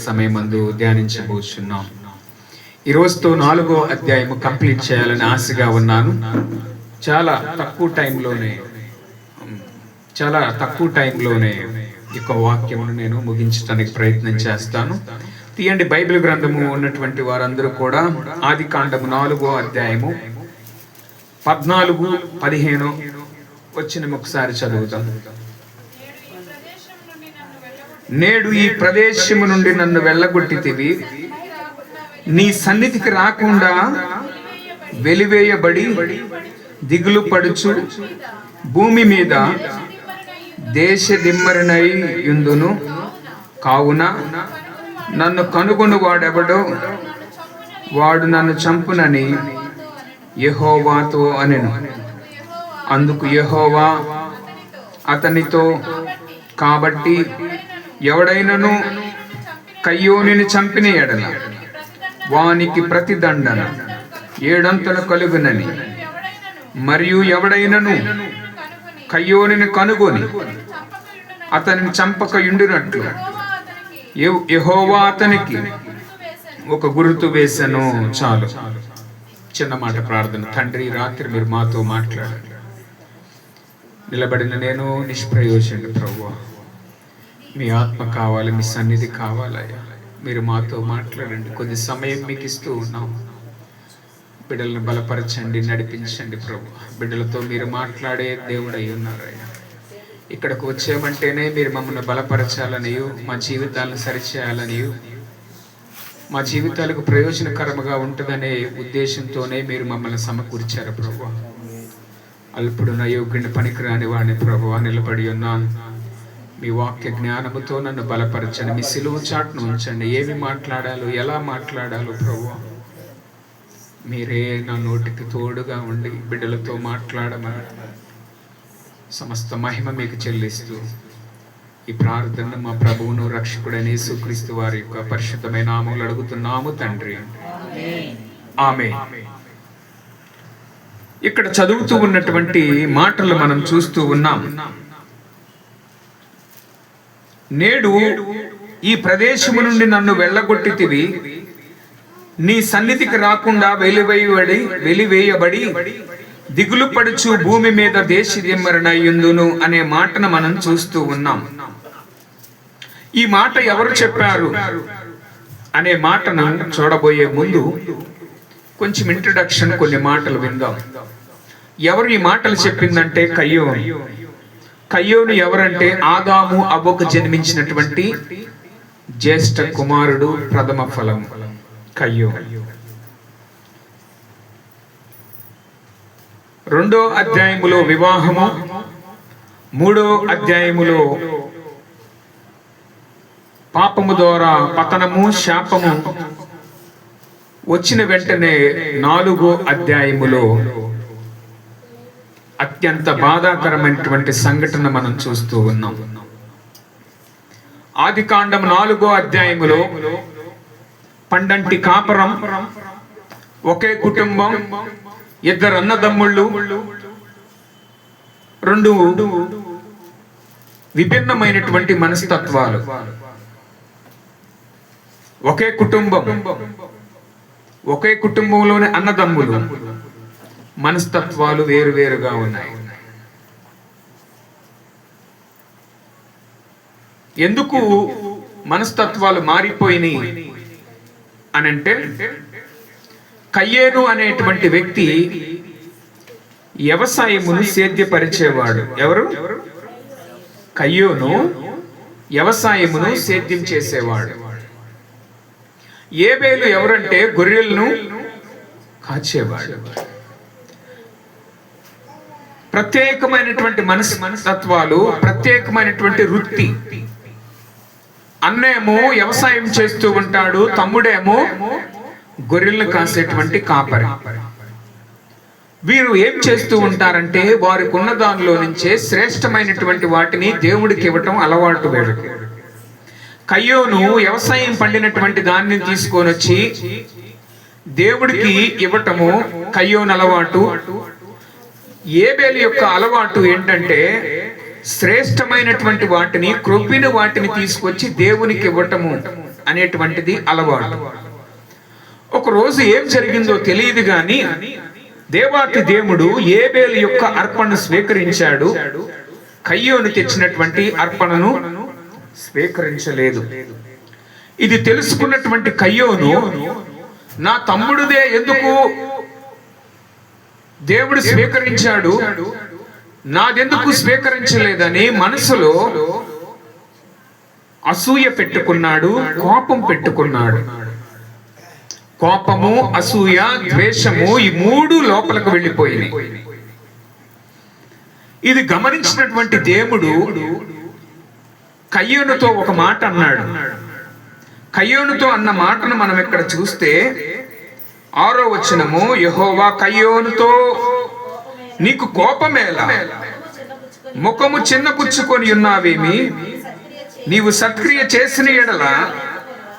సమయమందు ధ్యానించబోతున్నాం. ఈ రోజుతో 4వ అధ్యాయము కంప్లీట్ చేయాలని ఆశగా ఉన్నాను. చాలా తక్కువ టైంలోనే ఈ వాక్యమును నేను ముగించడానికి ప్రయత్నం చేస్తాను. తీయండి బైబిల్ గ్రంథము ఉన్నటువంటి వారందరూ కూడా ఆదికాండము 4వ అధ్యాయము 14, 15 వచ్చిన ఒకసారి చదువుతాం. నేడు ఈ ప్రదేశము నుండి నన్ను వెళ్ళగొట్టితివి, నీ సన్నిధికి రాకుండా వెలివేయబడి దిగులు పడుచు భూమి మీద దేశ దిమ్మరినై యుందును. కావున నన్ను కనుగొను వాడెవడో వాడు నన్ను చంపునని యెహోవాతో అనెను. అందుకు యెహోవా అతనితో, కాబట్టి ఎవడైనను కయ్యోనిని చంపిన ఎడల వానికి ప్రతిదండన 7 అంతలు కలుగునని, మరియు ఎవడైనను కయ్యోనిని కనుగొని అతనిని చంపక యుండినట్లు యెహోవా అతనికి ఒక గుర్తు వేసెను. చాలు, చిన్న మాట ప్రార్థన. తండ్రి, రాత్రి మీరు మాతో మాట్లాడండి. నిలబడిన నేను నిష్ప్రయోజనుడు ప్రభువా, మీ ఆత్మ కావాలి, మీ సన్నిధి కావాలయ్యా. మీరు మాతో మాట్లాడండి. కొద్ది సమయం మీకు ఇస్తూ ఉన్నాం. బిడ్డలను బలపరచండి, నడిపించండి ప్రభు. బిడ్డలతో మీరు మాట్లాడే దేవుడై ఉన్నారయ్యా. ఇక్కడికి వచ్చామంటేనే మీరు మమ్మల్ని బలపరచాలనియు, మా జీవితాలను సరిచేయాలనియు, మా జీవితాలకు ప్రయోజనకరంగా ఉంటుందనే ఉద్దేశంతోనే మీరు మమ్మల్ని సమకూర్చారు ప్రభు. అల్పుడు అయోగ్యుని పనికిరాని వాడిని ప్రభువా నిలబడి ఉన్నాను. మీ వాక్య జ్ఞానముతో నన్ను బలపరచండి. మీ సిలువ చాటును ఉంచండి. ఏమి మాట్లాడాలో, ఎలా మాట్లాడాలో ప్రభువా మీరే నా నోటికి తోడుగా ఉండి బిడ్డలతో మాట్లాడమని సమస్త మహిమ మీకు చెల్లిస్తూ ఈ ప్రార్థన మా ప్రభువును రక్షకుడైన యేసుక్రీస్తు వారి యొక్క పరిశుద్ధమైన నామములో అడుగుతున్నాము తండ్రి, ఆమేన్. ఇక్కడ చదువుతూ ఉన్నటువంటి మాటలు మనం చూస్తూ ఉన్నాం. నేడు ఈ ప్రదేశము నుండి నన్ను వెళ్ళగొట్టితివి, నీ సన్నిధికి రాకుండా వెలివేయబడి దిగులు పడుచు భూమి మీద దేశదిమ్మరినయ్యుందును అనే మాటను మనం చూస్తూ ఉన్నాం. ఈ మాట ఎవరు చెప్పారు అనే మాటను చూడబోయే ముందు కొంచెం ఇంట్రడక్షన్, కొన్ని మాటలు విందాం. ఎవరు ఈ మాటలు చెప్పిందంటే కయ్యోను ఎవరంటే ఆదాము అవ్వకు జన్మించినటువంటి జ్యేష్ఠ కుమారుడు, ప్రథమ ఫలం కయ్యోను. 2వ అధ్యాయములో వివాహము, 3వ అధ్యాయములో పాపము ద్వారా పతనము, శాపము వచ్చిన వెంటనే 4వ అధ్యాయములో అత్యంత బాధాకరమైనటువంటి సంఘటన మనం చూస్తూ ఉన్నాం. ఆదికాండం 4వ అధ్యాయములో పండంటి కాపురం, ఒకే కుటుంబం, 2 అన్నదమ్ముళ్ళు, 2 విభిన్నమైనటువంటి మనస్తత్వాలు. ఒకే కుటుంబం, ఒకే కుటుంబంలోని అన్నదమ్ములు, మనస్తత్వాలు వేరువేరుగా ఉన్నాయి. ఎందుకు మనస్తత్వాలు మారిపోయినాయి అనంటే, కయ్యేను వ్యక్తి వ్యవసాయమును సేద్యపరిచేవాడు. ఎవరు? కయ్యోను వ్యవసాయమును సేద్యం చేసేవాడు. ఏబేలు ఎవరంటే గొర్రెలను కాచేవాడు. ప్రత్యేకమైనటువంటి మనస్తత్వాలు, ప్రత్యేకమైనటువంటి వృత్తి. అన్నేమో వ్యవసాయం చేస్తూ ఉంటాడు, తమ్ముడేమో గొర్రెలను కాసేటువంటి కాపరి. వీరు ఏం చేస్తూ ఉంటారంటే వారికి ఉన్న దానిలో నుంచే శ్రేష్టమైనటువంటి వాటిని దేవుడికి ఇవ్వటం అలవాటు వీళ్ళకి. కయ్యోను వ్యవసాయం పండినటువంటి దాన్ని తీసుకొని వచ్చి దేవుడికి ఇవ్వటము కయ్యోను అలవాటు. ఏబేలు యొక్క అలవాటు ఏంటంటే శ్రేష్టమైనటువంటి వాటిని, క్రొవ్విన వాటిని తీసుకొచ్చి దేవునికి ఇవ్వటము అనేటువంటిది అలవాటు. ఒక రోజు ఏం జరిగిందో తెలియదు గాని దేవాతి దేవుడు ఏబేలు యొక్క అర్పణను స్వీకరించాడు, కయ్యోను తెచ్చినటువంటి అర్పణను స్వీకరించలేదు. ఇది తెలుసుకున్నటువంటి కయ్యోను, నా తమ్ముడిదే ఎందుకు దేవుడు స్వీకరించాడు, నాదెందుకు స్వీకరించలేదని మనసులో అసూయ పెట్టుకున్నాడు, కోపం పెట్టుకున్నాడు. కోపము, అసూయ, ద్వేషము ఈ మూడు లోపలకు వెళ్ళిపోయినాయి. ఇది గమనించినటువంటి దేవుడు కయ్యోనుతో ఒక మాట అన్నాడు. కయ్యోనుతో అన్న మాటను మనం ఇక్కడ చూస్తే 6వ వచనము, యెహోవా కయ్యోనుతో నీకు కోపమేలా, ముఖము చిన్నపుచ్చుకొని ఉన్నావేమి, నీవు సత్క్రియ చేసిన ఎడల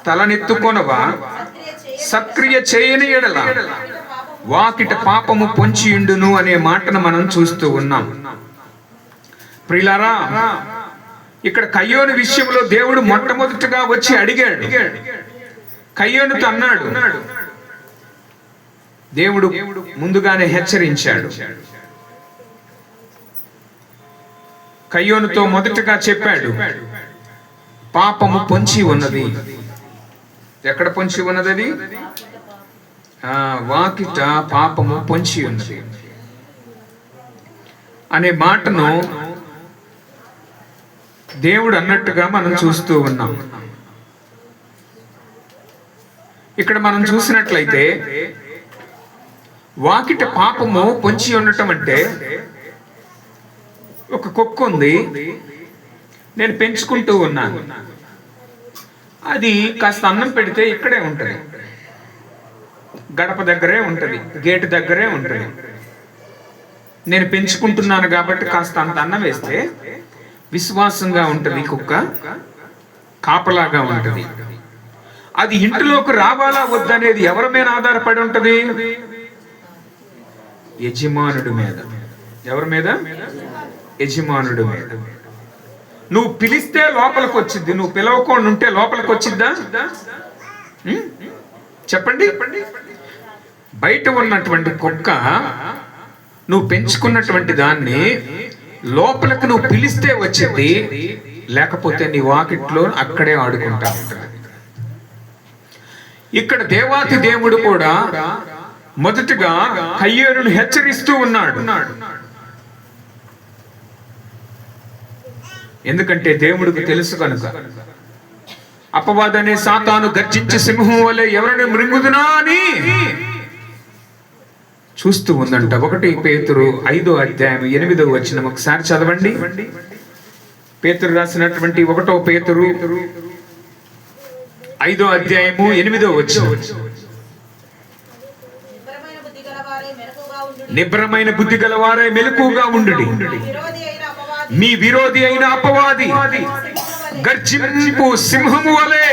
తలనెత్తుకొనవా, సత్క్రియ చేయని ఎడల వాకిట పాపము పొంచియుండును అనే మాటను మనం చూస్తూ ఉన్నాం. ప్రియులారా, ఇక్కడ కయ్యోను విషయంలో దేవుడు మొట్టమొదటిగా వచ్చి అడిగాడు. కయ్యోనుతో అన్నాడు, దేవుడు ముందుగానే హెచ్చరించాడు. కయ్యోనుతో మొదటగా చెప్పాడు, పాపము పొంచి ఉన్నది. ఎక్కడ పొంచి ఉన్నది? అది వాకిట పాపము పొంచి ఉన్నది అనే మాటను దేవుడు అన్నట్టుగా మనం చూస్తూ ఉన్నాం. ఇక్కడ మనం చూసినట్లయితే వాకిట పాపము పొంచి ఉండటం అంటే, ఒక కుక్క ఉంది, నేను పెంచుకుంటూ ఉన్నాను, అది కాస్త అన్నం పెడితే ఇక్కడే ఉంటుంది, గడప దగ్గరే ఉంటుంది, గేటు దగ్గరే ఉంటుంది. నేను పెంచుకుంటున్నాను కాబట్టి కాస్త అంత అన్నం వేస్తే విశ్వాసంగా ఉంటుంది, కుక్క కాపలాగా ఉంటుంది. అది ఇంటిలోకి రావాలా వద్దనేది ఎవరి మీద ఆధారపడి ఉంటది? యజమానుడి మీద. ఎవరి మీద? యజమానుడి మీద. నువ్వు పిలిస్తే లోపలికి వచ్చింది, నువ్వు పిలవకుండా ఉంటే లోపలికి వచ్చిద్దా? చెప్పండి. బయట ఉన్నటువంటి కుక్క నువ్వు పెంచుకున్నటువంటి దాన్ని లోపలికి నువ్వు పిలిస్తే వచ్చింది, లేకపోతే నీ వాకిట్లో అక్కడే ఆడుకుంటా ఉంటుంది. ఇక్కడ దేవాతి దేవుడు కూడా మొదటిగా కయ్యోనును హెచ్చరిస్తూ ఉన్నాడు. ఎందుకంటే దేవుడికి తెలుసు కనుక. అపవాదనే సాతాను గర్జించే సింహం వలె ఎవరిని మృంగుదునా అని చూస్తూ ఉందంట. 1 పేతురు 5వ అధ్యాయం 8వ వచనం ఒకసారి చదవండి. పేతురు రాసినటువంటి 1 పేతురు 5వ అధ్యాయము 8వ వచనం. నిబ్రమైన బుద్ధి గలవారే మెలకుగా ఉండుడి, మీ విరోధి అయిన అపవాది గర్జింపు సింహము వలె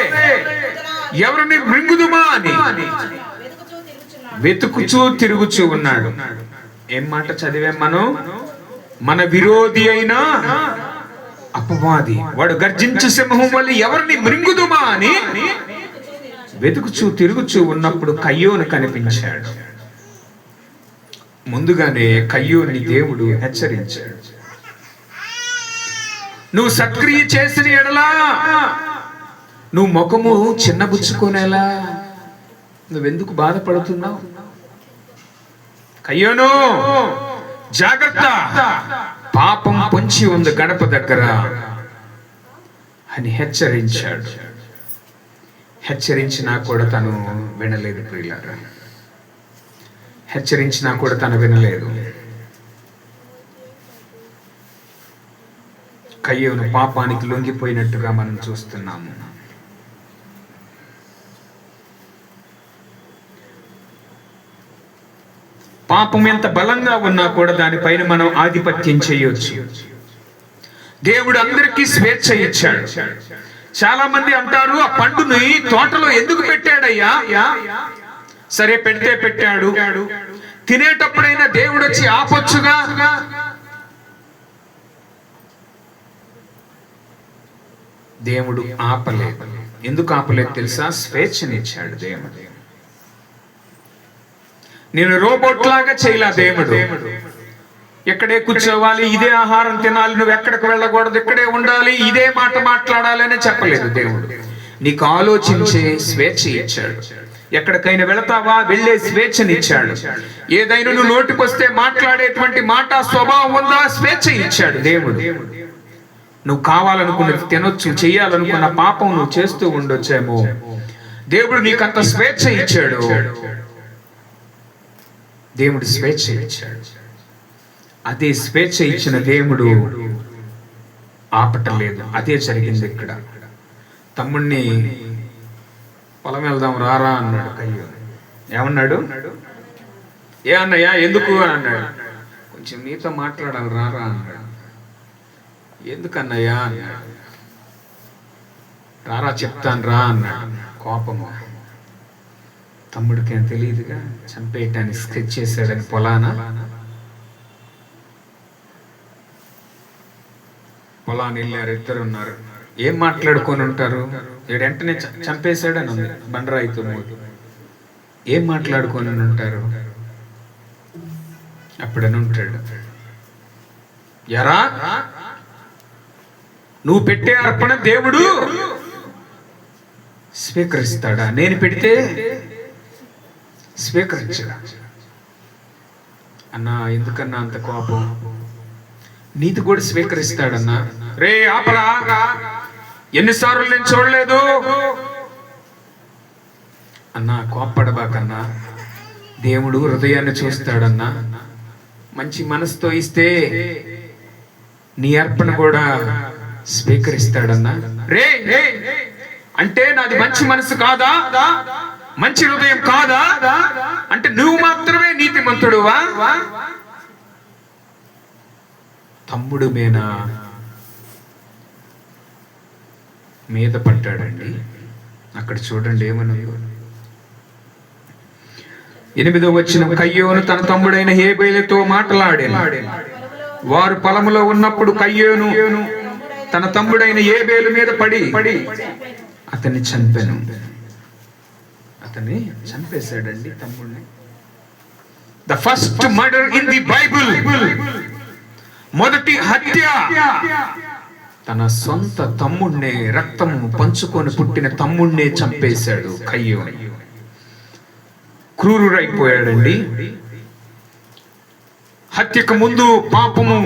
ఎవరిని మృంగుదుమా అని వెతుకుచూ తిరుగుచూ ఉన్నాడు. ఏం మాట చదివాం మనం? మన విరోధి అయిన అపవాది, వాడు గర్జించు సింహం వల్ల ఎవరిని మృంగుదుమా అని వెతుకుచూ తిరుగుచూ ఉన్నప్పుడు కయ్యోను కనిపించాడు. ముందుగానే కయ్యోని దేవుడు హెచ్చరించాడు. నువ్వు సత్క్రియ చేసిన ఎడలా నువ్వు ముఖము చిన్నబుచ్చుకోనేలా, నువ్వెందుకు బాధపడుతున్నావు? కయ్యోను జాగ్రత్త, పాపం పొంచి ఉంది గడప దగ్గర అని హెచ్చరించాడు. హెచ్చరించినా కూడా తను వినలేదు. ప్రియులారా, హెచ్చరించినా కూడా తను వినలేదు. కయ్యోను పాపానికి లొంగిపోయినట్టుగా మనం చూస్తున్నాము. పాపం ఎంత బలంగా ఉన్నా కూడా దానిపైన మనం ఆధిపత్యం చేయొచ్చు. దేవుడు అందరికీ స్వేచ్ఛ ఇచ్చాడు. చాలా మంది అంటారు, ఆ పండుని తోటలో ఎందుకు పెట్టాడయ్యా? సరే, పెడితే పెట్టాడు, తినేటప్పుడైనా దేవుడు వచ్చి ఆపొచ్చుగా. దేవుడు ఆపలేదు. ఎందుకు ఆపలేదు తెలుసా? స్వేచ్ఛనిచ్చాడు దేవుడు. నేను రోబోట్ లాగా చేయలే దేవుడు. ఎక్కడే కూర్చోవాలి, ఇదే ఆహారం తినాలి, నువ్వు ఎక్కడికి వెళ్ళకూడదు, ఇక్కడే ఉండాలి, ఇదే మాట మాట్లాడాలి అని చెప్పలేదు దేవుడు. నీకు ఆలోచించే స్వేచ్ఛ ఇచ్చాడు. ఎక్కడికైనా వెళతావా, వెళ్ళే స్వేచ్ఛనిచ్చాడు. ఏదైనా నువ్వు నోటికొస్తే మాట్లాడేటువంటి మాట స్వభావం ఉందా, స్వేచ్ఛ ఇచ్చాడు దేవుడు. నువ్వు కావాలనుకున్నది తినొచ్చు, చెయ్యాలనుకున్న పాపం నువ్వు చేస్తూ ఉండొచ్చేమో, దేవుడు నీకంత స్వేచ్ఛ ఇచ్చాడు. దేవుడు స్వేచ్ఛ ఇచ్చాడు. అదే స్వేచ్ఛ ఇచ్చిన దేవుడు ఆపటం లేదు. అదే జరిగింది ఇక్కడ. తమ్ముణ్ణి పొలం వెళ్దాం రారా అన్నాడు కయ్యూను. ఏమన్నాడు? ఏ అన్నయ్య ఎందుకు అని అన్నాడు. కొంచెం నీతో మాట్లాడాలి రారా అన్నాడు. ఎందుకన్నయ్యా అన్నాడు. రారా చెప్తాను రా అన్నాడు. కోపము. తమ్ముడికి ఏం తెలియదుగా, చంపేయటానికి స్కెచ్ చేశాడని పొలానా వెళ్ళారు. ఇద్దరు ఉన్నారు. ఏం మాట్లాడుకొని ఉంటారు? వీడు వెంటనే చంపేశాడని ఉంది బండరాయితో. ఏం మాట్లాడుకొని ఉంటారు? అప్పుడని ఉంటాడు, ఎరా నువ్వు పెట్టే అర్పణ దేవుడు స్వీకరిస్తాడా? నేను పెడితే స్వీకరించడా? అన్నా ఎందుకన్నా అంత కోపం? నీతి కూడా స్వీకరిస్తాడన్నా. రే ఆపరా, ఎన్నిసార్లు నేను చూడలేదు అన్నా. కోప్పడబాకన్నా, దేవుడు హృదయాన్ని చూస్తాడన్నా. మంచి మనసుతో ఇస్తే నీ అర్పణ కూడా స్వీకరిస్తాడన్నా. రే అంటే నాది మంచి మనసు కాదా, మంచి హృదయం కాదా అంటే నువ్వు మాత్రమే నీతిమంతుడువా? తమ్ముడు మీద పడ్డాడండి. అక్కడ చూడండి ఏమన్నా 8వ వచనం, కయ్యోను తన తమ్ముడైన హేబేలుతో మాట్లాడాను. వారు పొలములో ఉన్నప్పుడు కయ్యోను తన తమ్ముడైన హేబేలు మీద పడి అతన్ని చంపెను. అతన్ని చంపేశాడండి తమ్ముడిని. The first murder in the Bible. మొదటి హత్య తన సొంత తమ్ముడినే, రక్తము పంచుకొని పుట్టిన తమ్ముడినే చంపేశాడు కయ్యోను. క్రూరుడైపోయాడండి. హత్యకు ముందు పాపము,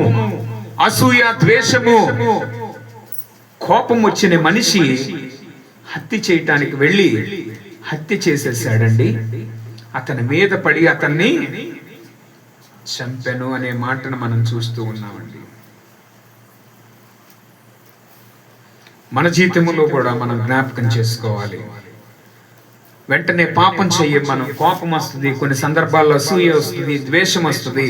అసూయ, ద్వేషము, కోపం వచ్చిన మనిషి హత్య చేయటానికి వెళ్ళి హత్య చేసేసాడండి. అతని మీద పడి అతన్ని చంపెను అనే మాటను మనం చూస్తూ ఉన్నామండి. మన జీవితంలో కూడా మనం జ్ఞాపకం చేసుకోవాలి. వెంటనే పాపం చెయ్యం మనం. కోపం వస్తుంది, కొన్ని సందర్భాల్లో అసూయ వస్తుంది, ద్వేషం వస్తుంది.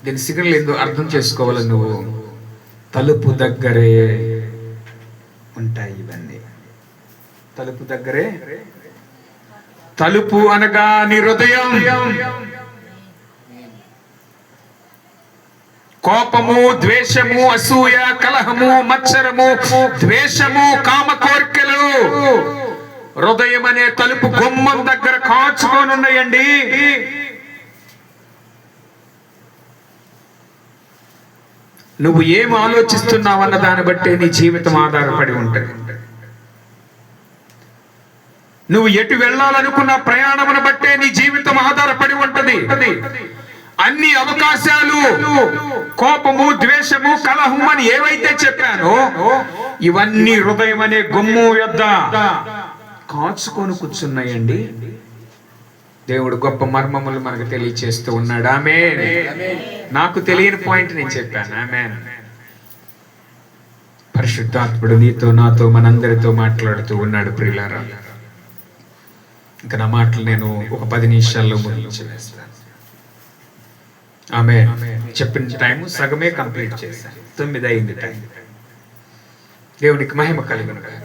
దీని సిగ్నల్ ఎందుకు అర్థం చేసుకోవాలి. నువ్వు తలుపు దగ్గరే ఉంటాయి ఇవన్నీ. తలుపు దగ్గరే. తలుపు అనగా నీ హృదయం. కోపము, ద్వేషము, అసూయ, కలహము, మత్సరము, ద్వేషము, కామ కోరికలు హృదయం అనే తలుపు గుమ్మం దగ్గర కాచుకొని ఉన్నాయండి. నువ్వు ఏం ఆలోచిస్తున్నావన్న దాన్ని బట్టే నీ జీవితం ఆధారపడి ఉంటుంది. నువ్వు ఎటు వెళ్ళాలనుకున్న ప్రయాణమును బట్టే నీ జీవితం ఆధారపడి ఉంటది. అన్ని అవకాశాలు, కోపము, ద్వేషము, కలహము అని ఏవైతే చెప్పానో ఇవన్నీ హృదయం అనే గుమ్మం యొద్ద కాచుకొని కూర్చున్నాయండి. దేవుడు గొప్ప మర్మములు మనకు తెలియచేస్తూ ఉన్నాడు. ఆమేన్. నాకు తెలియని పాయింట్ నేను చెప్పాను. ఆమేన్. పరిశుద్ధాత్ముడు నీతో, నాతో, మనందరితో మాట్లాడుతూ ఉన్నాడు. ప్రియులారా, ఇంకా నా మాటలు నేను ఒక 10 నిమిషాల్లో ముగించి వేస్తాను. ఆమేన్. చెప్పిన టైం సగమే కంప్లీట్ చేశాను. 9 అయింది టైం. దేవునికి మహిమ కలుగును గాక.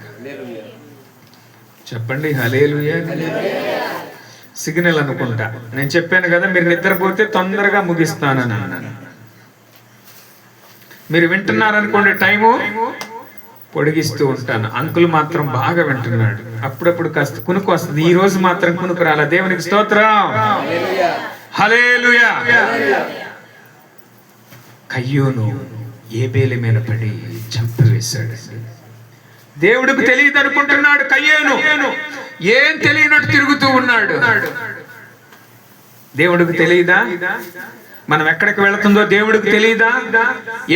చెప్పండి హల్లెలూయా. సిగ్నల్ అనుకుంటా. నేను చెప్పాను కదా, మీరు నిద్రపోతే తొందరగా ముగిస్తానని అన్నాను. మీరు వింటున్నారనుకోండి, టైము పొడిగిస్తూ ఉంటాను. అంకుల్ మాత్రం బాగా వింటున్నాడు. అప్పుడప్పుడు కాస్త కునుకు వస్తుంది. ఈ రోజు మాత్రం కునుకు రాలా. దేవునికి స్తోత్రం, హల్లెలూయా. కయ్యోను ఏబేలు మీద పడి చంపివేశాడు. దేవుడికి తెలియదు అనుకుంటున్నాడు కయ్యోను. ఏం తెలియనట్టు తిరుగుతూ ఉన్నాడు. దేవుడికి తెలియదా? మనం ఎక్కడికి వెళుతుందో దేవుడికి తెలియదా?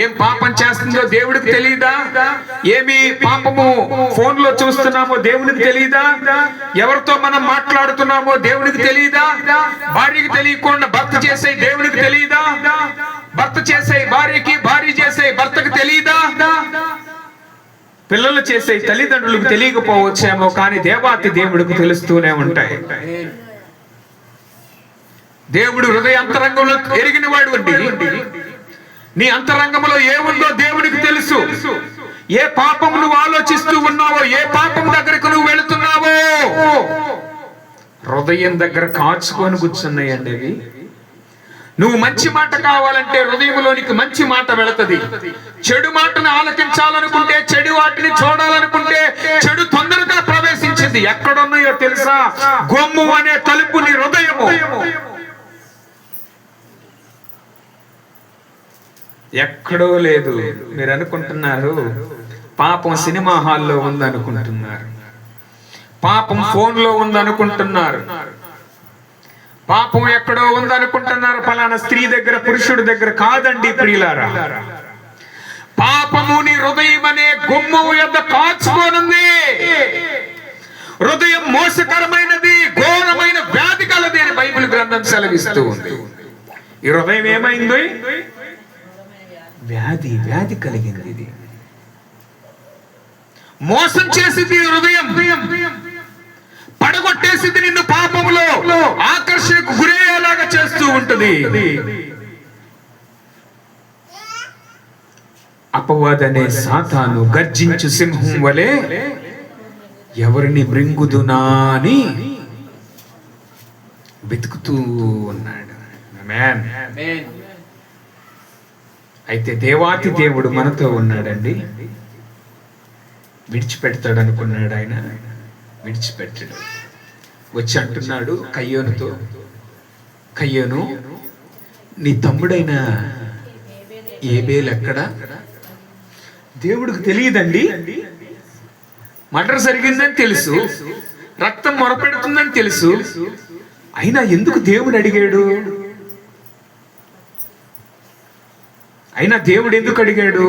ఏం పాపం చేస్తుందో దేవుడికి తెలియదా? ఏమి పాపము ఫోన్ లో చూస్తున్నామో దేవుడికి తెలియదా? ఎవరితో మనం మాట్లాడుతున్నామో దేవుడికి తెలియదా? భార్యకి తెలియకుండా భర్త చేసే దేవుడికి తెలియదా? భర్త చేసే భార్యకి, భార్య చేసే భర్తకు తెలియదా? పిల్లలు చేసే తల్లిదండ్రులకు తెలియకపోవచ్చేమో, కానీ దేవాతి దేవుడికి తెలుస్తూనే ఉంటాయి. దేవుడు హృదయ అంతరంగంలో ఎరిగిన వాడు అండి. నీ అంతరంగంలో ఏముందో దేవుడికి తెలుసు. ఏ పాపం నువ్వు ఆలోచిస్తూ ఉన్నావో, ఏ పాపం దగ్గరకు నువ్వు వెళుతున్నావో హృదయం దగ్గర కాచుకొని కూర్చున్నాయండి అవి. నువ్వు మంచి మాట కావాలంటే హృదయంలోనికి మంచి మాట వెళుతుంది. చెడు మాటను ఆలకించాలనుకుంటే, చెడు వాటిని చూడాలనుకుంటే చెడు తొందరగా ప్రవేశించింది. ఎక్కడున్నాయో తెలుసా? గొమ్ము అనే తలుపు నీ హృదయము. ఎక్కడో లేదు. మీరు అనుకుంటున్నారు పాపం సినిమా హాల్లో ఉందనుకుంటున్నారు, పాపం ఫోన్ లో ఉందనుకుంటున్నారు, పాపం ఎక్కడో ఉందనుకుంటున్నారు, ఫలానా స్త్రీ దగ్గర, పురుషుడి దగ్గర. కాదండి ప్రియులారా, పాపము నీ హృదయం అనే గుమ్మము యొద్ద కాచుకోనుంది. హృదయం మోసకరమైనది, ఘోరమైన వ్యాధి కలది అని బైబిల్ గ్రంథం సెలవిస్తూ ఉంది. ఈ హృదయం ఏమైంది? వ్యాధి కలిగింది. ఇది మోసం చేసింది హృదయం, పడగొట్టేసింది నిన్ను, పాపములో ఆకర్షణకు గురయ్యేలాగా చేస్తూ ఉంటుంది. అపవాదనే సాతాను గర్జించు సింహం వలె ఎవరిని మృంగుదునా అని వెతుకుతూ ఉన్నాడు. ఆమేన్. అయితే దేవాతి దేవుడు మనతో ఉన్నాడండి. విడిచిపెడతాడు అనుకున్నాడు ఆయన, విడిచిపెట్టాడు. వచ్చి అంటున్నాడు కయ్యోనుతో, కయ్యోను, నీ తమ్ముడైన ఏబేలు ఎక్కడ? దేవుడికి తెలియదండి. మర్డర్ జరిగిందని తెలుసు, రక్తం మొరపెడుతుందని తెలుసు, అయినా ఎందుకు దేవుడు అడిగాడు? అయినా దేవుడు ఎందుకు అడిగాడు?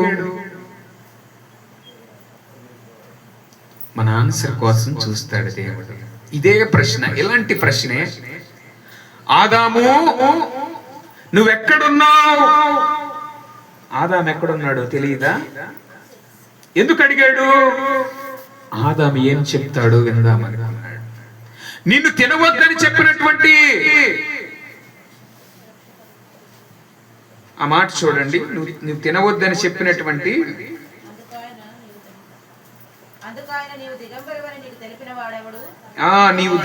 మన ఆన్సర్ కోసం చూస్తాడు దేవుడు. ఇదే ప్రశ్న, ఇలాంటి ప్రశ్నే. ఆదాము నువ్వెక్కడున్నావు? ఆదాము ఎక్కడున్నాడో తెలియదా? ఎందుకు అడిగాడు? ఆదాము ఏం చెప్తాడో విందామనుకున్నాడు. నిన్ను తినవద్దని చెప్పినటువంటి ఆ మాట చూడండి. నువ్వు తినవద్దని చెప్పినటువంటి నీవు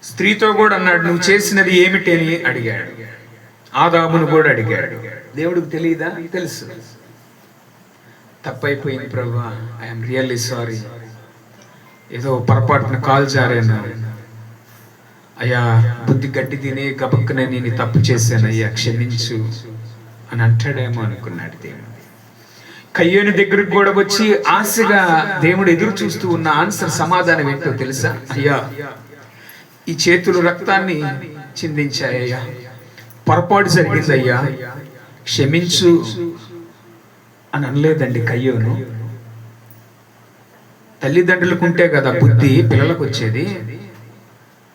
స్త్రీతో కూడా అన్నాడు, నువ్వు చేసినది ఏమిటి అని అడిగాడు. ఆదామును కూడా అడిగాడు. దేవుడికి తెలియదా? తెలుసు. తప్పైపోయింది ప్రభువా, ఐఎమ్ రియల్లీ సారీ, ఏదో పొరపాటున కాల్ జారాను అయ్యా, బుద్ధి గడ్డి తిని గబక్కనే నేను తప్పు చేశాను అయ్యా, క్షమించు అని అంటాడేమో అనుకున్నాడు దేవుడు. కయ్యోని దగ్గరకు కూడా వచ్చి ఆశగా దేవుడు ఎదురు చూస్తూ ఉన్న ఆన్సర్, సమాధానం ఏంటో తెలుసా? అయ్యా, ఈ చేతులు రక్తాన్ని చిందించాయ్యా, పొరపాటు జరిగిందయ్యా, క్షమించు అని అనలేదండి కయ్యోను. తల్లిదండ్రులకు ఉంటే కదా బుద్ధి పిల్లలకు వచ్చేది.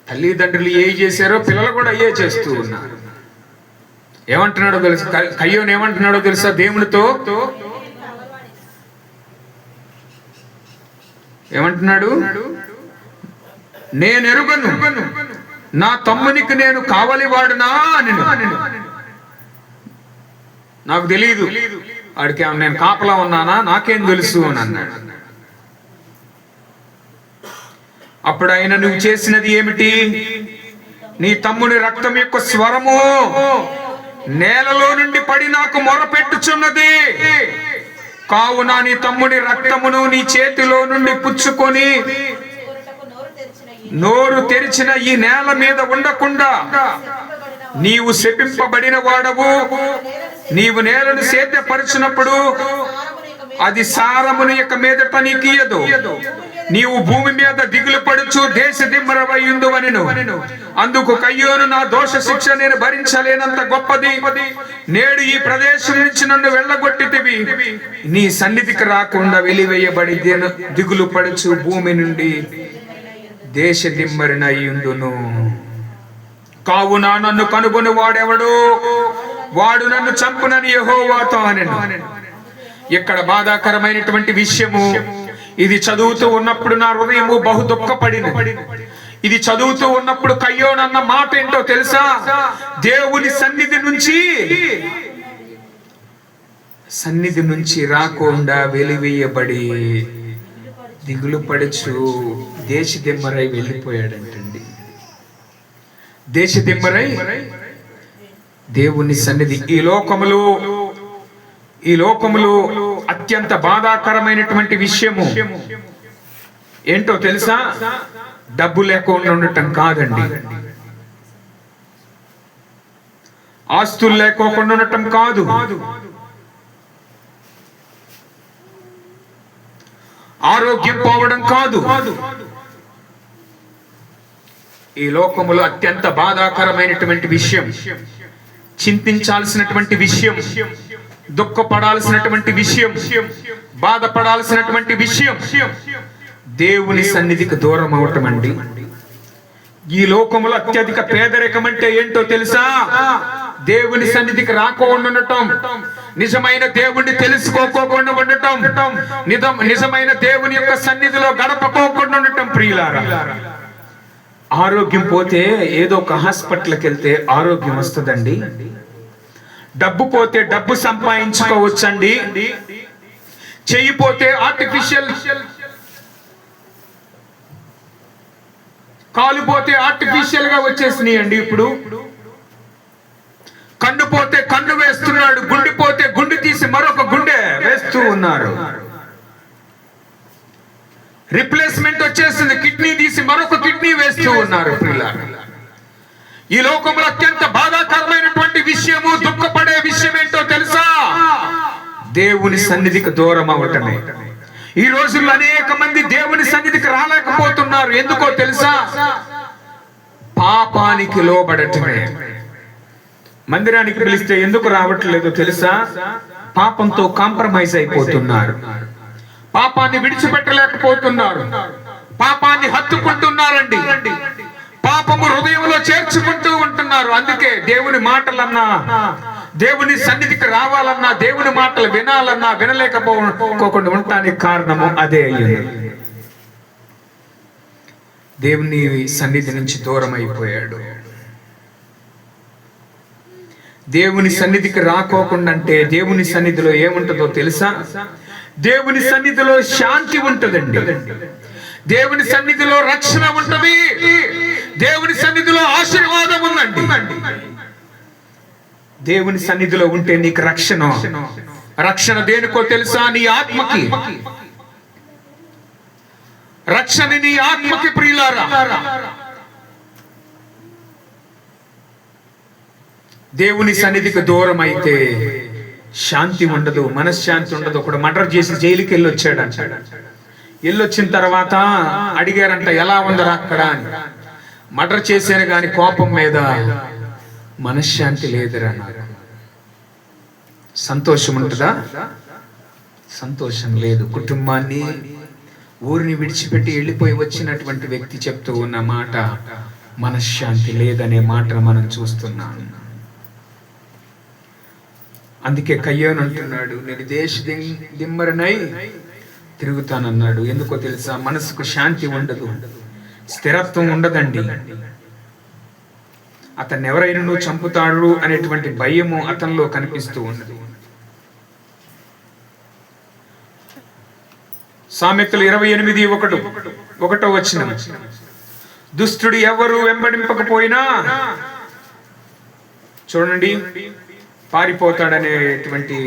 తల్లిదండ్రులు ఏ చేశారో పిల్లలు కూడా అయ్యే చేస్తూ ఉన్నారు. ఏమంటున్నాడో తెలుసా కయ్యోను? ఏమంటున్నాడో తెలుసా దేవునితో? ఏమంటున్నాడు? నేను ఎరుగను, నా తమ్మునికి నేను కావలివాడునా అని. నాకు తెలియదు, వాడికి నేను కాపలా ఉన్నానా, నాకేం తెలుసు అని అన్నాడు. అప్పుడు ఆయన, నువ్వు చేసినది ఏమిటి? నీ తమ్ముని రక్తం యొక్క స్వరము నేలలో నుండి పడి నాకు మొరపెట్టుచున్నది. కావున నీ తమ్ముని రక్తమును నీ చేతిలో నుండి పుచ్చుకొని నోరు తెరిచిన ఈ నేల మీద ఉండకుండా నీవు శపింపబడిన వాడవు. నీవు నేలను సేద్యపరిచినప్పుడు అది సారమును ఇక మీదట నీకియదు. నీవు భూమి మీద దిగులు పడుచు దేశ దిమ్మరవయ్యుందువనెను. అందుకు కయ్యోను, నా దోష శిక్ష నేను భరించలేనంత గొప్పది. నేడు ఈ ప్రదేశం నుంచి నన్ను వెళ్ళగొట్టితివి. నీ సన్నిధికి రాకుండా వెలివేయబడి దిగులు పడుచు భూమి నుండి దేశ దిమ్మరినయ్యుందును. కావున నన్ను కనుగొని వాడెవడు? వాడు నన్ను చంపునని యెహోవాతో అనెను. ఇక్కడ బాధాకరమైనటువంటి విషయము. ఇది చదువుతూ ఉన్నప్పుడు నా హృదయము బహు దుఃఖపడింది. ఇది చదువుతూ ఉన్నప్పుడు కయ్యోనన్న మాట ఏంటో తెలుసా? దేవుని సన్నిధి నుంచి రాకుండా వెలివేయబడి దిగులు పడుచు దేశ దిమ్మరై వెళ్ళిపోయాడంటండి. దేశ దిమ్మరై దేవుని సన్నిధి. ఈ లోకములో అత్యంత బాధాకరమైనటువంటి విషయము ఏంటో తెలుసా? డబ్బు లేకుండా ఉండటం కాదండి, ఆస్తులు లేకోకుండా ఉండటం కాదు, ఆరోగ్యం పోవడం కాదు. ఈ లోకములో అత్యంత బాధాకరమైనటువంటి విషయం, చింతించాల్సినటువంటి విషయం, దుఃఖపడాల్సినటువంటి విషయం, బాధపడాల్సినటువంటి విషయం దేవుని సన్నిధికి దూరం అవటం అండి. ఈ లోకములో అత్యధిక పేదరికం అంటే ఏంటో తెలుసా? దేవుని సన్నిధికి రాకుండా ఉండటం, నిజమైన దేవుణ్ణి తెలుసుకోకుండా ఉండటం, నిజమైన దేవుని యొక్క సన్నిధిలో గడపకోకుండా ఉండటం. ప్రియులారా, ఆరోగ్యం పోతే ఏదో ఒక హాస్పిటల్కి వెళ్తే ఆరోగ్యం వస్తుందండి. డబ్బు పోతే డబ్బు సంపాదించుకోవచ్చండి. చెయ్యిపోతే ఆర్టిఫిషియల్, కాలు పోతే ఆర్టిఫిషియల్ గా వచ్చేసినాయి అండి. ఇప్పుడు కన్ను పోతే కన్ను వేస్తున్నాడు, గుండె పోతే గుండె తీసి మరొక గుండె వేస్తూ ఉన్నారు. రిప్లేస్మెంట్ వచ్చేసింది, కిడ్నీ తీసి మరొక కిడ్నీ వేస్తూ ఉన్నారు. ఈ లోకంలో అత్యంత బాధాకరమైనటువంటి విషయము, దుఃఖపడే విషయం ఏంటో తెలుసా? దేవుని సన్నిధికి దూరం అవటమే. ఈ రోజుల్లో అనేక మంది దేవుని సన్నిధికి రాలేకపోతున్నారు. ఎందుకో తెలుసా? పాపానికి లోబడటమే. మందిరానికి పిలిస్తే ఎందుకు రావట్లేదో తెలుసా? పాపంతో కాంప్రమైజ్ అయిపోతున్నారు, పాపాన్ని విడిచిపెట్టలేకపోతున్నారు, పాపాన్ని హత్తుకుంటున్నారండి, పాపము హృదయంలో చేర్చుకుంటూ ఉంటున్నారు. అందుకే దేవుని మాటలన్నా, దేవుని సన్నిధికి రావాలన్నా, దేవుని మాటలు వినాలన్నా వినలేకపోకుండా ఉండటానికి కారణము అదే అయ్యింది. దేవుని సన్నిధి నుంచి దూరం అయిపోయాడు. దేవుని సన్నిధికి రాకోకుండా అంటే దేవుని సన్నిధిలో ఏముంటుందో తెలుసా? దేవుని సన్నిధిలో శాంతి ఉంటుందండి, దేవుని సన్నిధిలో రక్షణ ఉంటది, దేవుని సన్నిధిలో ఆశీర్వాదం ఉందండి. దేవుని సన్నిధిలో ఉంటే నీకు రక్షణ. రక్షణ దేనికో తెలుసా? నీ ఆత్మకి రక్షణ, నీ ఆత్మకి. ప్రియులారా, దేవుని సన్నిధికి దూరం అయితే శాంతి ఉండదు, మనశ్శాంతి ఉండదు. ఒకడు మర్డర్ చేసి జైలుకి వెళ్ళొచ్చాడు అంటాడు. వెళ్ళొచ్చిన తర్వాత అడిగారంట, ఎలా ఉందరా అక్కడ అని. మర్డర్ చేశాను గాని కోపం మీద మనశ్శాంతి లేదురా నాకు. సంతోషం ఉంటుందా? సంతోషం లేదు. కుటుంబాన్ని, ఊరిని విడిచిపెట్టి వెళ్ళిపోయి వచ్చినటువంటి వ్యక్తి చెప్తూ ఉన్న మాట, మనశ్శాంతి లేదనే మాటను మనం చూస్తున్నాం. అందుకే కయ్యోను అంటున్నాడు, నేను దేశ దిమ్మరనై తిరుగుతానన్నాడు. ఎందుకో తెలుసా? మనసుకు శాంతి ఉండదు, స్థిరత్వం ఉండదండి. అతన్ని ఎవరైనా చంపుతాడు అనేటువంటి భయము అతనిలో కనిపిస్తూ ఉన్నది. సామెతలు 28:1 వచనం. దుష్టుడు ఎవరు వెంబడింపకపోయినా చూడండి పారిపోతాడనేటువంటి,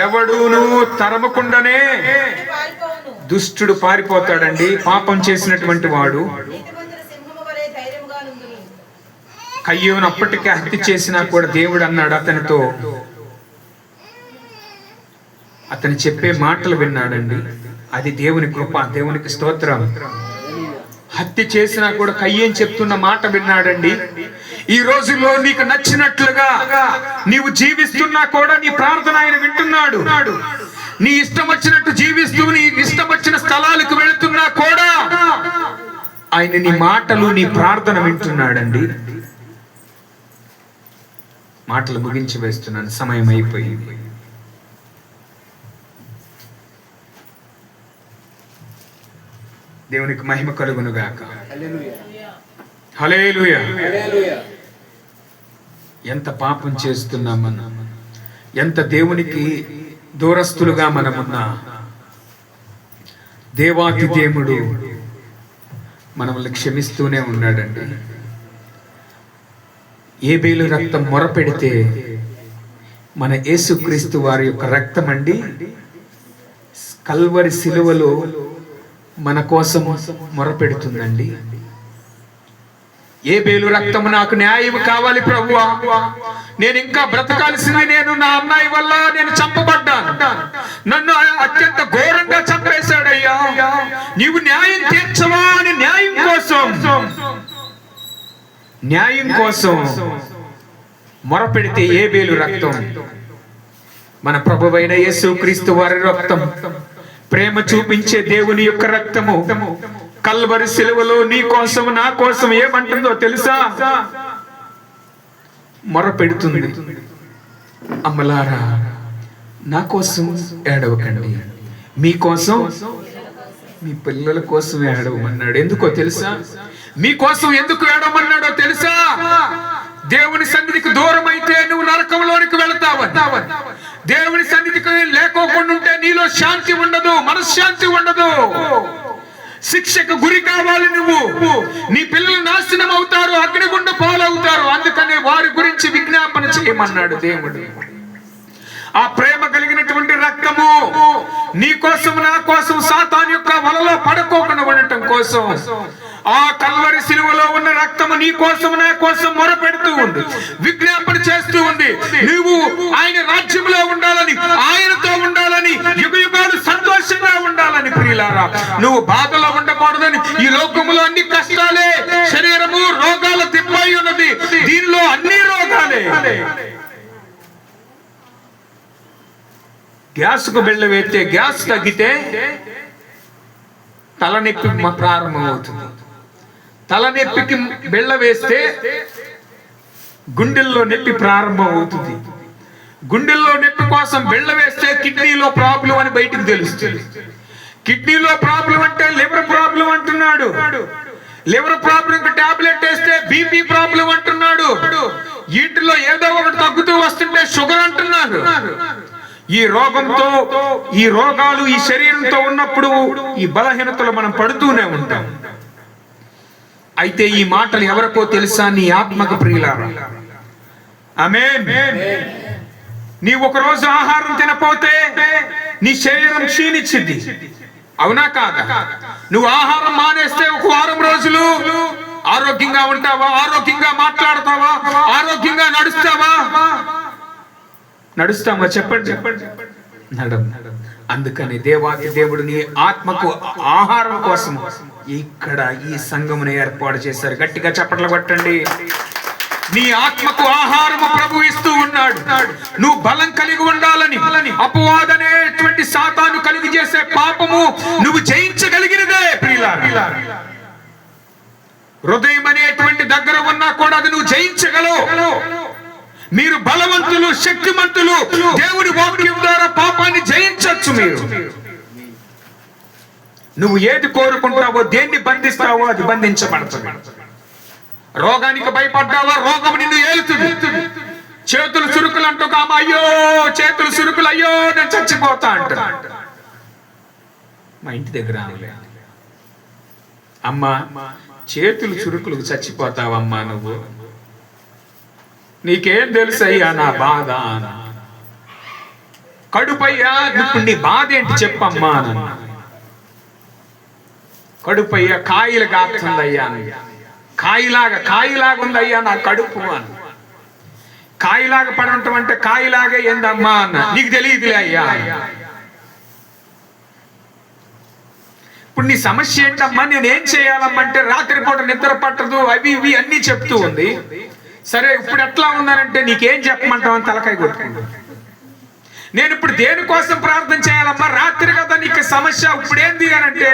ఎవడును తరమకుండానే దుష్టుడు పారిపోతాడండి. పాపం చేసినటువంటి వాడు కయ్యోను అప్పటికే హత్య చేసినా కూడా దేవుడు అన్నాడు అతనితో, అతను చెప్పే మాటలు విన్నాడండి. అది దేవుని కృప, దేవునికి స్తోత్రం. హత్య చేసినా కూడా కయ్యేం చెప్తున్న మాట విన్నాడండి. ఈ రోజుల్లో నీకు నచ్చినట్లుగా నీవు జీవిస్తున్నా కూడా నీ ప్రార్థన ఆయన వింటున్నాడు. నీ ఇష్టం వచ్చినట్టు జీవిస్తూ నీ ఇష్టం వచ్చిన స్థలాలకు వెళుతున్నా కూడా ఆయన నీ మాటలు నీ ప్రార్థన వింటున్నాడండి. మాటలు ముగించి వేస్తున్నాను, సమయం అయిపోయింది. దేవునికి మహిమ కలుగును గాక. హల్లెలూయా. ఎంత పాపం చేస్తున్నామన్నా, ఎంత దేవునికి దూరస్తులుగా మనమున్నా, దేవాతి దేవుడు మనల్ని క్షమిస్తూనే ఉన్నాడండి. ఏబేలు రక్తం మొరపెడితే మన యేసుక్రీస్తు వారి యొక్క రక్తం అండి కల్వరి సిలువలో మన కోసం మొరపెడుతుందండి. ఏబేలు రక్తం నాకు న్యాయం కావాలి ప్రభువా, నేను ఇంకా బ్రతకాల్సింది, నేను నా అమ్మాయి వల్ల నేను చంపబడ్డాను, నన్ను అత్యంత ఘోరంగా చంపేశాడయ్యా, నీవు న్యాయం తీర్చవా అని న్యాయం కోసం మొరపెడితే ఏబేలు రక్తం మన ప్రభువైన యేసుక్రీస్తు వారి రక్తం, ప్రేమ చూపించే దేవుని యొక్క రక్తము కల్వరి సిలువలో నీ కోసం నా కోసం ఏమంటుందో తెలుసా? మొరపెడుతుంది, అమ్మలారా నా కోసం ఏడవకండి, మీకోసం మీ పిల్లల కోసం ఏడవమన్నాడు. ఎందుకో తెలుసా? మీకోసం ఎందుకు ఏడవమన్నాడో తెలుసా? దేవుని సన్నిధికి దూరం అయితే నువ్వు నరకంలోనికి వెళతావు. దేవుని సన్నిధికి లేకోకుండా ఉంటే నీలో శాంతి ఉండదు, మనశ్శాంతి ఉండదు, శిక్షకు గురి కావాలి. నువ్వు నీ పిల్లలు నాశనం అవుతారు, అగ్నిగుండ పాలవుతారు. అందుకనే వారి గురించి విజ్ఞాపన చేయమన్నాడు దేవుడు. ఆ ప్రేమ కలిగినటువంటి రక్తము నీ కోసం నా కోసం సాతాను యొక్క వలలో పడుకోకుండా ఉండటం కోసం ఆ కల్వరి సిలువలో ఉన్న రక్తము నీ కోసం నా కోసం మొరపెడుతూ ఉంది, విజ్ఞాపన చేస్తూ ఉంది. నువ్వు ఆయన రాజ్యంలో ఉండాలని, ఆయనతో ఉండాలని, యుగ యుగాలు సంతోషంగా ఉండాలని. ప్రియులారా, నువ్వు బాధలో ఉండకూడదని. ఈ లోకములో అన్ని కష్టాలే, శరీరము రోగాల తిప్పై ఉన్నది, దీనిలో అన్ని రోగాలే. గ్యాస్కు బిళ్ళ వేస్తే గ్యాస్ తగ్గితే తలనొప్పి ప్రారంభం అవుతుంది. తలనొప్పికి బిళ్ళ వేస్తే గుండెల్లో నొప్పి ప్రారంభం అవుతుంది. గుండెల్లో నొప్పి కోసం బిళ్ళ వేస్తే కిడ్నీలో ప్రాబ్లం అని బయటికి తెలుస్తుంది. కిడ్నీలో ప్రాబ్లం అంటే లివర్ ప్రాబ్లం అంటున్నాడు. లివర్ ప్రాబ్లం టాబ్లెట్ వేస్తే బీపీ ప్రాబ్లం అంటున్నాడు. వీటిలో ఏదో ఒకటి తగ్గుతూ వస్తుంటే షుగర్ అంటున్నాడు. ఈ రోగంతో, ఈ రోగాలు ఈ శరీరంతో ఉన్నప్పుడు ఈ బలహీనతలు మనం పడుతూనే ఉంటాం. అయితే ఈ మాటలు ఎవరికో తెలుసా? నీ ఆత్మకు ప్రియులారా. ఆమేన్. నీ ఒకరోజు ఆహారం తినపోతే నీ శరీరం క్షీణించింది, అవునా కాదా? నువ్వు ఆహారం మానేస్తే ఒక వారం రోజులు ఆరోగ్యంగా ఉంటావా? ఆరోగ్యంగా మాట్లాడతావా? ఆరోగ్యంగా నడుస్తామా? చెప్పండి. నడం. అందుకని దేవాతి దేవుడు నీ ఆత్మకు ఆహారం కోసం ఇక్కడ ఈ సంఘమును ఏర్పాటు చేశారు. గట్టిగా చప్పట్లు కొట్టండి. నీ ఆత్మకు ఆహారము ప్రభు ఇస్తూ ఉన్నాడు. నువ్వు బలం కలిగి ఉండాలని, అపవాదనేటువంటి సాతాను కలిగి చేసే పాపము నువ్వు జయించగలిగినదే ప్రియులారా. హృదయం అనేటువంటి దగ్గర ఉన్నా కూడా అది నువ్వు జయించగలవు. మీరు బలవంతులు, శక్తిమంతులు. దేవుని వాక్యం ద్వారా పాపాన్ని జయించవచ్చు. మీరు నువ్వు ఏది కోరుకుంటావో, దేన్ని బంధిస్తావో అది బంధించబడుతుంది. రోగానికి భయపడ్డావా? రోగం నిన్ను ఏలుతుంది. చేతులు చురుకులు అంటూ అయ్యో చేతులు చురుకులు, అయ్యో నేను చచ్చిపోతా అంట. మా ఇంటి దగ్గర ఆమెలే, అమ్మా చేతులు చురుకులకు చచ్చిపోతావమ్మా నువ్వు, నీకేం తెలుసు అయ్యా నా బాధ, కడుపయ్యా ఇప్పుడు నీ బాధ ఏంటి చెప్పమ్మా నన్ను, కడుపయ్యా కాయలు కాస్తుందయ్యా, కాయలాగా ఉందయ్యా నా కడుపు అని. కాయలాగా పడటం అంటే కాయలాగా ఏందమ్మా అన్న, నీకు తెలియదులే అయ్యా. ఇప్పుడు నీ సమస్య ఏంటమ్మా, నేనేం చేయాలమ్మంటే రాత్రిపూట నిద్ర పట్టదు అవి ఇవి అన్ని చెప్తూ ఉంది. సరే ఇప్పుడు ఎట్లా ఉన్నానంటే నీకేం చెప్పమంటావు అని తలకాయ కొట్టుకుంటా. నేను ఇప్పుడు దేనికోసం ప్రార్థన చేయాలమ్మా, రాత్రి కదా నీకు సమస్య, ఇప్పుడు ఏంది అని అంటే,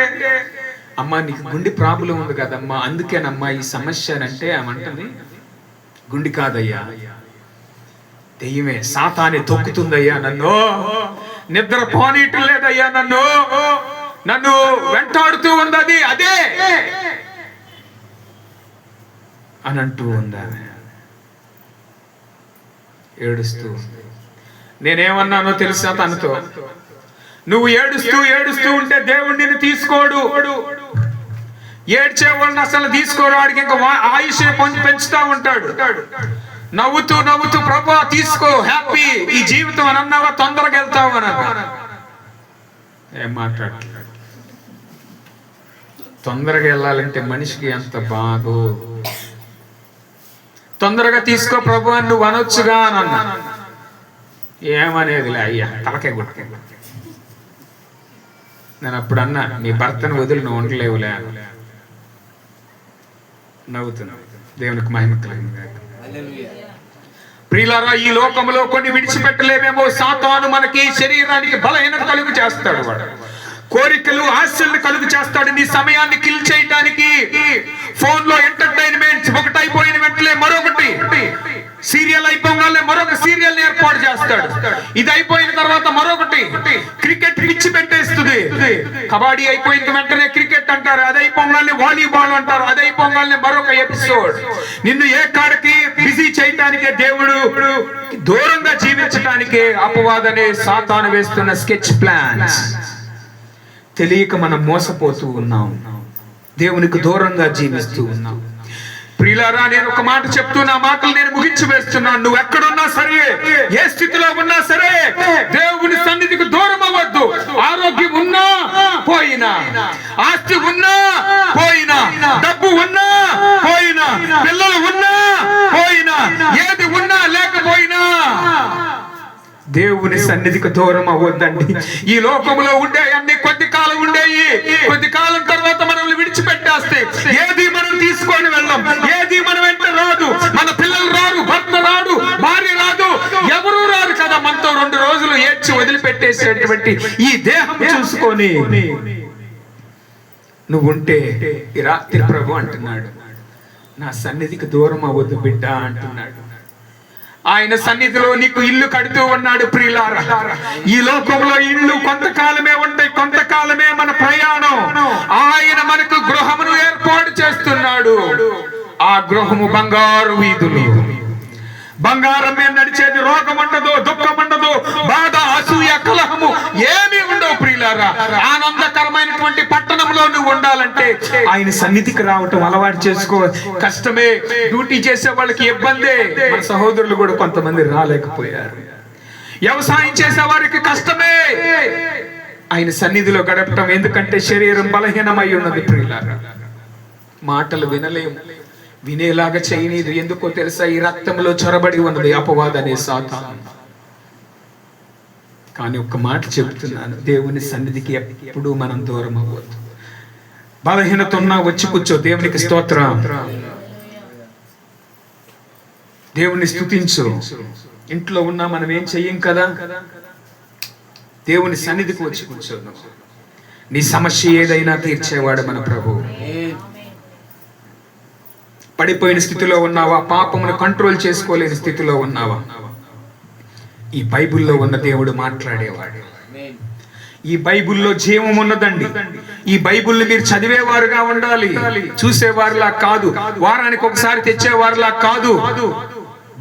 అమ్మా నీకు గుండె ప్రాబ్లం ఉంది కదమ్మా, అందుకేనమ్మా ఈ సమస్య అంటే ఏమంటుంది, గుండె కాదయ్యా దెయ్యమే, సాతానే తొక్కుతుందయ్యా నన్ను, నిద్ర పోనీయటం లేదయ్యా నన్ను వెంటాడుతూ ఉంది అది అదే అని అంటూ ఉందా, ఏడుస్తూ. నేనేమన్నానో తెలుసా తనతో, నువ్వు ఏడుస్తూ ఉంటే దేవుడు నిన్ను తీసుకోడు, ఏడ్చేవాళ్ళని అసలు తీసుకోడు, వాడికి ఇంకా ఆయుష్ని పెంచుతా ఉంటాడు. నవ్వుతూ ప్రభువా తీసుకో హ్యాపీ ఈ జీవితం అని అన్నావా, తొందరగా వెళ్తావు అని ఏం మాట్లాడలేదు. తొందరగా వెళ్ళాలంటే మనిషికి ఎంత బాధో, తొందరగా తీసుకో ప్రభు అని నువ్వు అనొచ్చుగా అని అన్నా, ఏమనేదిలే అయ్యా తలకాయ కొట్టుకే. నేను అప్పుడు అన్నా, నీ భర్తను వదిలి నువ్వు ఉండలేవులే, నవ్వుతున్నా. దేవునికి మహిమ కలిగింది. ప్రియులారా, ఈ లోకంలో కొన్ని విడిచిపెట్టలేమేమో. సాతాను మనకి శరీరానికి బలహీనత కలుగు చేస్తాడు, వాడు కోరికలు ఆశలను కలుగు చేస్తాడు. నీ సమయాన్ని కిల్ చేయడానికి ఫోన్ లో ఎంటర్టైన్మెంట్ ఒకటి అయిపోయిన వెంటనే మరొకటి, సీరియల్ అయిపోగానే మరొక సీరియల్ ఏర్పాటు చేస్తాడు, ఇది అయిపోయిన తర్వాత మరొకటి. క్రికెట్ పిచ్చి పెట్టేస్తుంది, కబడ్డీ అయిపోయిన వెంటనే క్రికెట్ అంటారు, అది అయిపోగానే వాలీబాల్ అంటారు, అది అయిపోగానే మరొక ఎపిసోడ్. నిన్ను ఏ కాడికి బిజీ చేయడానికే, దేవుడు దూరంగా జీవించడానికే అపవాదనే సాతాను వేస్తున్న స్కెచ్ ప్లాన్స్. తెలియక మనం మోసపోతూ ఉన్నాం, దేవునికి దూరంగా జీవిస్తూ ఉన్నాం. ప్రియులారా, నేను ఒక మాట చెప్తూ నా మాటలు నేను ముగించి వేస్తున్నాను. నువ్వు ఎక్కడున్నా సరే, ఏ స్థితిలో ఉన్నా సరే, దేవుని సన్నిధికి దూరం అవ్వద్దు. ఆరోగ్యం ఉన్నా పోయినా, ఆస్తి ఉన్నా పోయినా, డబ్బు ఉన్నా పోయినా, పిల్లలు ఉన్నా పోయినా, ఏది ఉన్నా లేకపోయినా దేవుని సన్నిధికి దూరం అవ్వద్దండి. ఈ లోకంలో ఉండే అన్ని కొద్ది కాలం ఉండేవి, కొద్ది కాలం తర్వాత మనల్ని విడిచిపెట్టేస్తే ఏది మనం తీసుకొని వెళ్ళాం, ఏది మన వెంట రాదు. మన పిల్లలు రారు, భర్త రాడు, భార్య రాదు, ఎవరు రారు కదా మనతో 2 రోజులు ఏడ్చి వదిలిపెట్టేసేటువంటి ఈ దేహం చూసుకొని నువ్వు ఉంటే, ఈ రాత్రి ప్రభు అంటున్నాడు, నా సన్నిధికి దూరం అవ్వద్దు బిడ్డ అంటున్నాడు. ఆయన సన్నిధిలో నీకు ఇల్లు కడుతూ ఉన్నాడు. ప్రియులారా, ఈ లోకంలో ఇల్లు కొంతకాలమే ఉంటాయి, కొంతకాలమే మన ప్రయాణం. ఆయన మనకు గృహమును ఏర్పాటు చేస్తున్నాడు. ఆ గృహము బంగారు వీధులు, బంగారం మీద నడిచేది. రోగం ఉండదు, దుఃఖం ఉండదు, బాధ, అసూయ, కలహము ఏమీ ఉండవు. ప్రియులారా, ఆనందకరమైనటువంటి పట్టణంలో నువ్వు ఉండాలంటే ఆయన సన్నిధికి రావటం అలవాటు చేసుకో. కష్టమే, డ్యూటీ చేసే వాళ్ళకి ఇబ్బందే. మన సహోదరులు కూడా కొంతమంది రాలేకపోయారు. వ్యవసాయం చేసే వారికి కష్టమే ఆయన సన్నిధిలో గడపటం, ఎందుకంటే శరీరం బలహీనమై ఉన్నది. ప్రియులారా, మాటలు వినలేము, వినేలాగా చేయనీదు. ఎందుకో తెలుసా, ఈ రక్తంలో చొరబడి ఉన్నది అపవాది అనే సాతాను. కానీ ఒక్క మాట చెప్తున్నాను, దేవుని సన్నిధికి ఎప్పుడు మనం దూరం అవ్వద్దు. బలహీనత ఉన్నా వచ్చి కూర్చో, దేవునికి స్తోత్రం, దేవుని స్తుతించు. ఇంట్లో ఉన్నా మనం ఏం చెయ్యం కదా, దేవుని సన్నిధికి వచ్చి కూర్చో. నీ సమస్య ఏదైనా తీర్చేవాడు మన ప్రభువు. పడిపోయిన స్థితిలో ఉన్నావా, పాపమును కంట్రోల్ చేసుకోలేని స్థితిలో ఉన్నావా, ఈ బైబిల్లో ఉన్న దేవుడు మాట్లాడేవాడు. ఈ బైబిల్లో జీవం ఉన్నదండి. ఈ బైబిల్ని మీరు చదివేవారుగా ఉండాలి, చూసేవారులా కాదు, వారానికి ఒకసారి తెచ్చేవారులా కాదు.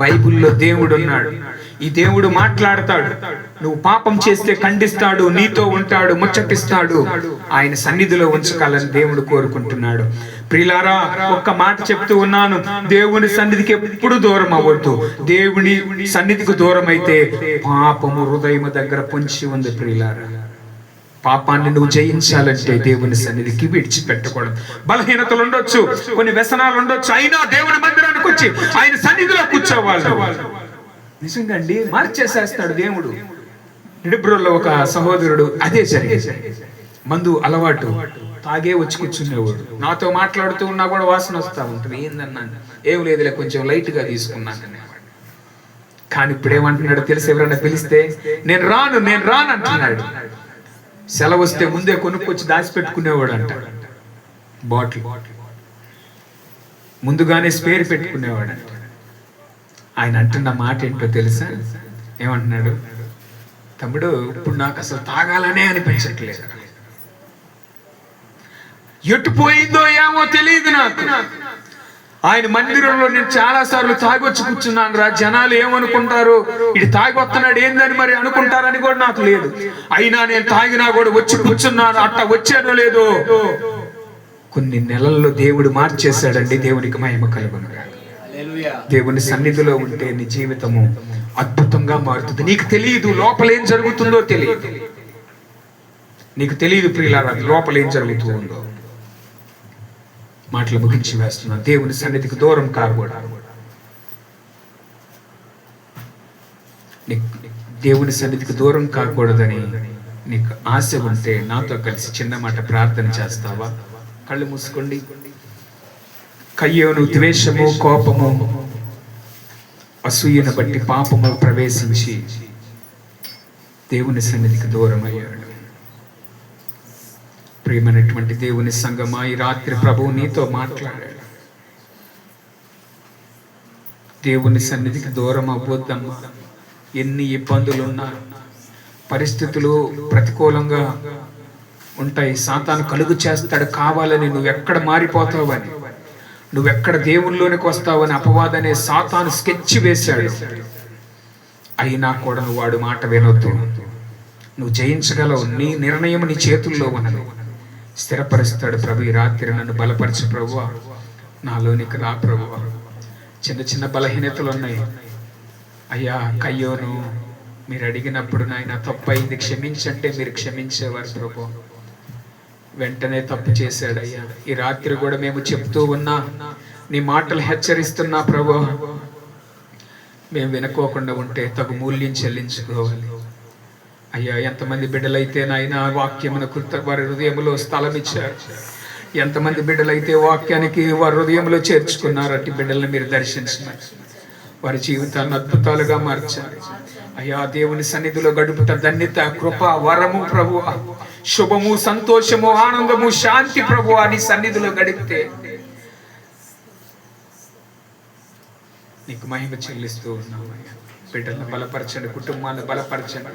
బైబిల్లో దేవుడు ఉన్నాడు. ఈ దేవుడు మాట్లాడతాడు. నువ్వు పాపం చేస్తే ఖండిస్తాడు, నీతో ఉంటాడు, ముచ్చటిస్తాడు. ఆయన సన్నిధిలో ఉంచకాలని దేవుడు కోరుకుంటున్నాడు. ప్రియులారా, ఒక్క మాట చెప్తూ ఉన్నాను, దేవుని సన్నిధికి ఎప్పుడు దూరం అవ్వద్దు. దేవుని సన్నిధికి దూరం అయితే పాపము హృదయం దగ్గర పొంచి ఉంది. ప్రియులారా, పాపాన్ని నువ్వు జయించాలంటే దేవుని సన్నిధికి విడిచిపెట్టకూడదు. బలహీనతలు ఉండొచ్చు, కొన్ని వ్యసనాలు ఉండొచ్చు, అయినా దేవుని మందిరానికి వచ్చి ఆయన సన్నిధిలో కూర్చోవాలి. నిజంగా అండి, మార్చేసేస్తాడు దేవుడు. నిడుబ్రోల్లో ఒక సహోదరుడు అదే జరిగేది. మందు అలవాటు, తాగే వచ్చి కూర్చునేవాడు. నాతో మాట్లాడుతూ ఉన్నా కూడా వాసన వస్తా ఉంటుంది. ఏందన్నాను, ఏం లేదులే, కొంచెం లైట్ గా తీసుకున్నాను అనేవాడు. కానీ ఇప్పుడు ఏమంటున్నాడు తెలిసి, ఎవరైనా పిలిస్తే నేను రాను అంటున్నాడు. సెలవు వస్తే ముందే కొనుక్కొచ్చి దాచిపెట్టుకునేవాడు అంట. బాటిల్ ముందుగానే స్పేర్ పెట్టుకునేవాడు అంట. ఆయన అంటున్న మాట ఏంటో తెలుసా? ఏమంటున్నాడు? తమ్ముడు, ఇప్పుడు నాకు అసలు తాగాలనే అనిపించట్లేదు. ఎటు పోయిందో ఏమో తెలియదు నాకు. ఆయన మందిరంలో నేను చాలా సార్లు తాగొచ్చి కూర్చున్నాను రా. జనాలు ఏమనుకుంటారు, ఇటు తాగి వస్తున్నాడు ఏందని మరి అనుకుంటారని కూడా నాకు లేదు. అయినా నేను తాగినా కూడా వచ్చి కూర్చున్నాను. అట్లా వచ్చానో లేదో. కొన్ని నెలల్లో దేవుడు మార్చేశాడండి. దేవునికి మహిమ కలుగును. దేవుని సన్నిధిలో ఉంటే నీ జీవితము అద్భుతంగా మారుతుంది. నీకు తెలియదు లోపల ఏం జరుగుతుందో తెలియదు. నీకు తెలియదు ప్రియులారా, లోపల ఏం జరుగుతుందో. మాటలు ముగించి వేస్తున్నాను. దేవుని సన్నిధికి దూరం కాకూడదు. దేవుని సన్నిధికి దూరం కాకూడదని నీకు ఆశ ఉంటే నాతో కలిసి చిన్న మాట ప్రార్థన చేస్తావా? కళ్ళు మూసుకోండి. కయ్యోను ద్వేషము, కోపము, అసూయను బట్టి పాపము ప్రవేశించి దేవుని సన్నిధికి దూరం అయ్యాడు. ప్రియమైనటువంటి దేవుని సంగమా, ఈ రాత్రి ప్రభువు నీతో మాట్లాడాడు. దేవుని సన్నిధికి దూరం అవ్వద్దమ్మా. ఎన్ని ఇబ్బందులున్నా, పరిస్థితులు ప్రతికూలంగా ఉంటాయి. సాతాను కలుగు చేస్తాడు కావాలని. నువ్వెక్కడ మారిపోతావని, నువ్వెక్కడ దేవుల్లోనికి వస్తావని అపవాదనే సాతాను స్కెచ్ వేశాడు. అయినా కూడా నువ్వు వాడు మాట వినొద్దు. నువ్వు జయించగలవు. నీ నిర్ణయం నీ చేతుల్లో ఉన్నది. స్థిరపరుస్తాడు ప్రభు. ఈ రాత్రి నన్ను బలపరచు ప్రభువా, నాలోనికి రా ప్రభువా. చిన్న చిన్న బలహీనతలు ఉన్నాయి అయ్యా. కయ్యోను మీరు అడిగినప్పుడు నాయన తప్పు అయింది క్షమించంటే మీరు క్షమించేవారు ప్రభు. వెంటనే తప్పు చేశాడయ్యా. ఈ రాత్రి కూడా మేము చెప్తూ ఉన్నా, నీ మాటలు హెచ్చరిస్తున్నా ప్రభు. మేము వినుకోకుండా ఉంటే తగు మూల్యం చెల్లించుకోవాలి అయ్యా. ఎంతమంది బిడ్డలైతే నాయన వాక్యమునకు వారి హృదయంలో స్థలం ఇచ్చారు, ఎంతమంది బిడ్డలైతే వాక్యానికి వారి హృదయంలో చేర్చుకున్నారు, అట్టి బిడ్డలను మీరు దర్శించమని వారి జీవితాన్ని అద్భుతాలుగా మార్చాలి అయ్యా. దేవుని సన్నిధిలో గడుపుట ధన్యత, కృప, వరము ప్రభు. శుభము, సంతోషము, ఆనందము, శాంతి ప్రభు నీ సన్నిధిలో గడిపితే నీకు మహిమ చెల్లిస్తూ ఉన్నామయ్యా. బిడ్డలను బలపరచండి, కుటుంబాన్ని బలపరచండి.